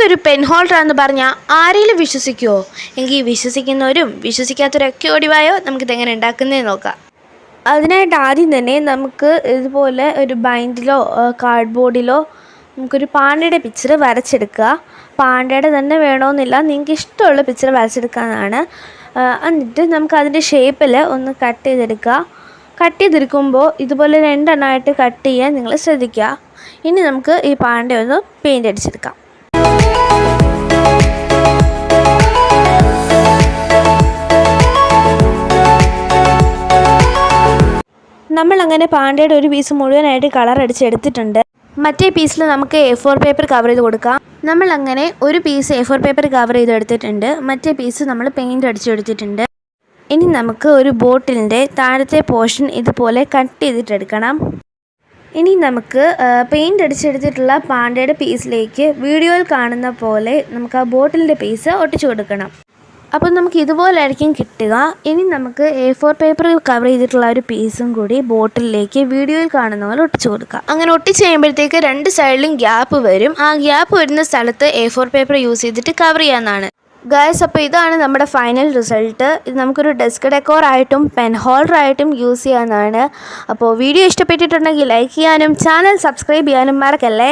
ഇതൊരു പെൻ ഹോൾഡറാണെന്ന് പറഞ്ഞാൽ ആരെങ്കിലും വിശ്വസിക്കുമോ? എങ്കിൽ വിശ്വസിക്കുന്നവരും വിശ്വസിക്കാത്തവരൊക്കെ ഓടിവായോ, നമുക്കിതെങ്ങനെ ഉണ്ടാക്കുന്നതെന്ന് നോക്കാം. അതിനായിട്ട് ആദ്യം തന്നെ നമുക്ക് ഇതുപോലെ ഒരു ബൈൻഡിലോ കാർഡ്ബോർഡിലോ നമുക്കൊരു പാണ്ടയുടെ പിക്ചർ വരച്ചെടുക്കുക. പാണ്ടയുടെ തന്നെ വേണമെന്നില്ല, നിങ്ങൾക്ക് ഇഷ്ടമുള്ള പിക്ചർ വരച്ചെടുക്കാനാണ്. എന്നിട്ട് നമുക്ക് അതിൻ്റെ ഷേപ്പിൽ ഒന്ന് കട്ട് ചെയ്തെടുക്കുക. കട്ട് ചെയ്തെടുക്കുമ്പോൾ ഇതുപോലെ രണ്ടെണ്ണമായിട്ട് കട്ട് ചെയ്യാൻ നിങ്ങൾ ശ്രദ്ധിക്കുക. ഇനി നമുക്ക് ഈ പാണ്ട ഒന്ന് പെയിൻ്റ് അടിച്ചെടുക്കാം. നമ്മളങ്ങനെ പാണ്ടയുടെ ഒരു പീസ് മുഴുവനായിട്ട് കളർ അടിച്ചെടുത്തിട്ടുണ്ട്. മറ്റേ പീസിൽ നമുക്ക് A4 പേപ്പർ കവർ ചെയ്ത് കൊടുക്കാം. നമ്മളങ്ങനെ ഒരു പീസ് A4 പേപ്പർ കവർ ചെയ്തെടുത്തിട്ടുണ്ട്. മറ്റേ പീസ് നമ്മൾ പെയിൻ്റ് അടിച്ചെടുത്തിട്ടുണ്ട്. ഇനി നമുക്ക് ഒരു ബോട്ടിലിൻ്റെ താഴത്തെ പോർഷൻ ഇതുപോലെ കട്ട് ചെയ്തിട്ടെടുക്കണം. ഇനി നമുക്ക് പെയിൻ്റ് അടിച്ചെടുത്തിട്ടുള്ള പാണ്ടയുടെ പീസിലേക്ക് വീഡിയോയിൽ കാണുന്ന പോലെ നമുക്ക് ആ ബോട്ടിലിൻ്റെ പീസ് ഒട്ടിച്ചു കൊടുക്കണം. അപ്പോൾ നമുക്ക് ഇതുപോലായിരിക്കും കിട്ടുക. ഇനി നമുക്ക് A4 പേപ്പർ കവർ ചെയ്തിട്ടുള്ള ഒരു പീസും കൂടി ബോട്ടിലേക്ക് വീഡിയോയിൽ കാണുന്ന പോലെ ഒട്ടിച്ചു കൊടുക്കുക. അങ്ങനെ ഒട്ടിച്ച് കഴിയുമ്പോഴത്തേക്ക് രണ്ട് സൈഡിലും ഗ്യാപ്പ് വരും. ആ ഗ്യാപ്പ് വരുന്ന സ്ഥലത്ത് A4 പേപ്പർ യൂസ് ചെയ്തിട്ട് കവർ ചെയ്യാവുന്നതാണ്. ഗൈസ്, അപ്പോൾ ഇതാണ് നമ്മുടെ ഫൈനൽ റിസൾട്ട്. ഇത് നമുക്കൊരു ഡെസ്ക് ഡെക്കോറായിട്ടും പെൻ ഹോൾഡറായിട്ടും യൂസ് ചെയ്യാവുന്നതാണ്. അപ്പോൾ വീഡിയോ ഇഷ്ടപ്പെട്ടിട്ടുണ്ടെങ്കിൽ ലൈക്ക് ചെയ്യാനും ചാനൽ സബ്സ്ക്രൈബ് ചെയ്യാനും മറക്കല്ലേ.